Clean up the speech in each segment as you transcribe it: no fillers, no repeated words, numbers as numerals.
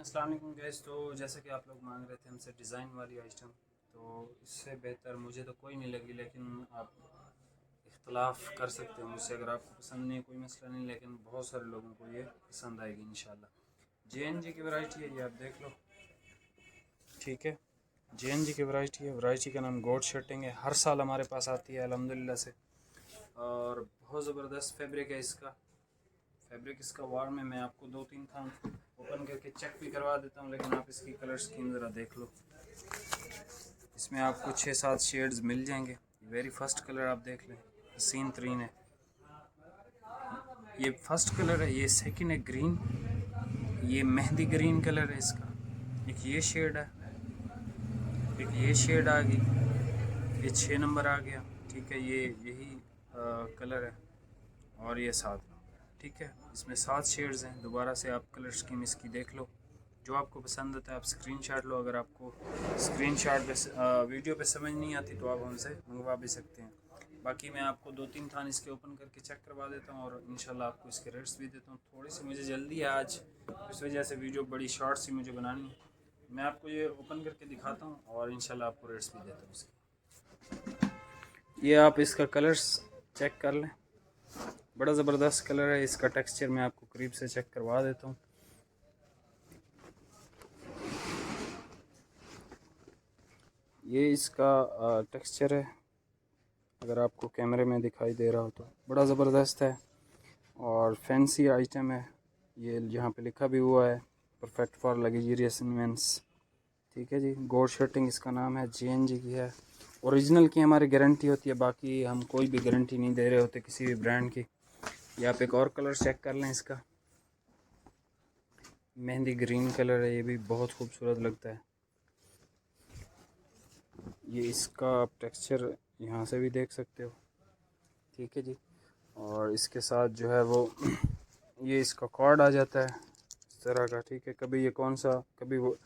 अस्सलाम वालेकुम गाइस। तो जैसे कि आप लोग मांग रहे थे हमसे डिज़ाइन वाली आइटम, तो इससे बेहतर मुझे तो कोई नहीं लगी, लेकिन आप इख्तलाफ कर सकते हो मुझसे। अगर आपको पसंद नहीं है कोई मसला नहीं, लेकिन बहुत सारे लोगों को ये पसंद आएगी इंशाल्लाह। JNG की वैरायटी है, ये आप देख लो। ठीक है, JNG की वैरायटी है। वैरायटी का नाम गोड शर्टिंग है। हर साल हमारे पास आती है अल्हम्दुलिल्लाह से, और बहुत ज़बरदस्त फैब्रिक है इसका। फैब्रिक इसका वार में मैं आपको 2-3 थान ओपन करके चेक भी करवा देता हूँ, लेकिन आप इसकी कलर स्कीम ज़रा देख लो। इसमें आपको 6-7 शेड्स मिल जाएंगे। वेरी फर्स्ट कलर आप देख लें, हसीन तरीन है। ये फर्स्ट कलर है, ये सेकंड है ग्रीन, ये मेहंदी ग्रीन कलर है इसका। एक ये शेड है, एक ये शेड आ गई, ये 6 नंबर आ गया। ठीक है, ये यही कलर है, और ये 7 नंबर। ठीक है, इसमें 7 शेड्स हैं। दोबारा से आप कलर स्कीम इसकी देख लो, जो आपको पसंद आता है आप स्क्रीनशॉट लो। अगर आपको स्क्रीनशॉट पे वीडियो पे समझ नहीं आती तो आप हमसे मंगवा भी सकते हैं। बाकी मैं आपको 2-3 थान इसके ओपन करके चेक करवा देता हूँ, और इंशाल्लाह आपको इसके रेट्स भी देता हूँ। थोड़ी सी मुझे जल्दी है आज, इस वजह से वीडियो बड़ी शॉर्ट सी मुझे बनानी है। मैं आपको ये ओपन करके दिखाता हूँ, और इंशाल्लाह आपको रेट्स भी देता हूँ इसके। ये आप इसका कलर्स चेक कर लें, बड़ा ज़बरदस्त कलर है। इसका टेक्सचर मैं आपको करीब से चेक करवा देता हूँ। ये इसका टेक्सचर है, अगर आपको कैमरे में दिखाई दे रहा हो तो बड़ा ज़बरदस्त है और फैंसी आइटम है। ये यहाँ पे लिखा भी हुआ है, परफेक्ट फॉर लग्जरियस इवेंट्स। ठीक है जी, गोड शर्टिंग इसका नाम है, JNG की है। ओरिजिनल की हमारी गारंटी होती है, बाकी हम कोई भी गारंटी नहीं दे रहे होते किसी भी ब्रांड की। ये आप एक और कलर चेक कर लें इसका, मेहंदी ग्रीन कलर है, ये भी बहुत खूबसूरत लगता है। ये इसका आप टेक्सचर यहाँ से भी देख सकते हो। ठीक है जी, और इसके साथ जो है वो ये इसका कॉर्ड आ जाता है इस तरह का। ठीक है, कभी ये कौन सा, कभी वो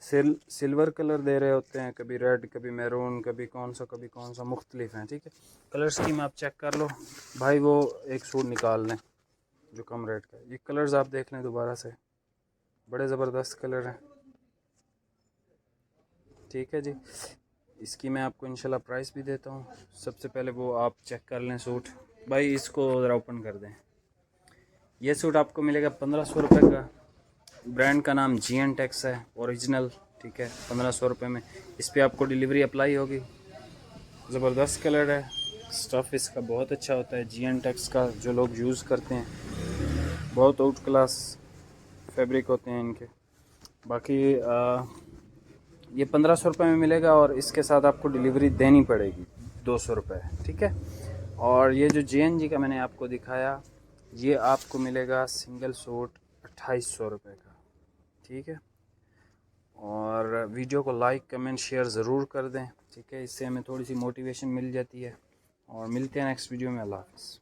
सिल्वर कलर दे रहे होते हैं, कभी रेड, कभी मैरून, कभी कौन सा, कभी कौन सा, मुख्तलिफ हैं। ठीक है, कलर स्कीम आप चेक कर लो भाई। वो एक सूट निकाल लें जो कम रेट का है। ये कलर्स आप देख लें दोबारा से, बड़े ज़बरदस्त कलर हैं। ठीक है जी, इसकी मैं आपको इंशाल्लाह प्राइस भी देता हूँ। सबसे पहले वो आप चेक कर लें सूट। भाई इसको ज़रा ओपन कर दें। ये सूट आपको मिलेगा 1500 रुपये का। ब्रांड का नाम GN टेक्स है, ओरिजिनल। ठीक है, 1500 रुपये में इस पर आपको डिलीवरी अप्लाई होगी। ज़बरदस्त कलर है, स्टफ़ इसका बहुत अच्छा होता है। GN टेक्स का जो लोग यूज़ करते हैं, बहुत आउट क्लास फैब्रिक होते हैं इनके। बाकी ये 1500 रुपये में मिलेगा, और इसके साथ आपको डिलीवरी देनी पड़ेगी 200 रुपये। ठीक है, और ये जो JNG का मैंने आपको दिखाया, ये आपको मिलेगा सिंगल सूट 2800 रुपये का। ठीक है, और वीडियो को लाइक कमेंट शेयर ज़रूर कर दें। ठीक है, इससे हमें थोड़ी सी मोटिवेशन मिल जाती है। और मिलते हैं नेक्स्ट वीडियो में। अल्लाह हाफ़िज़।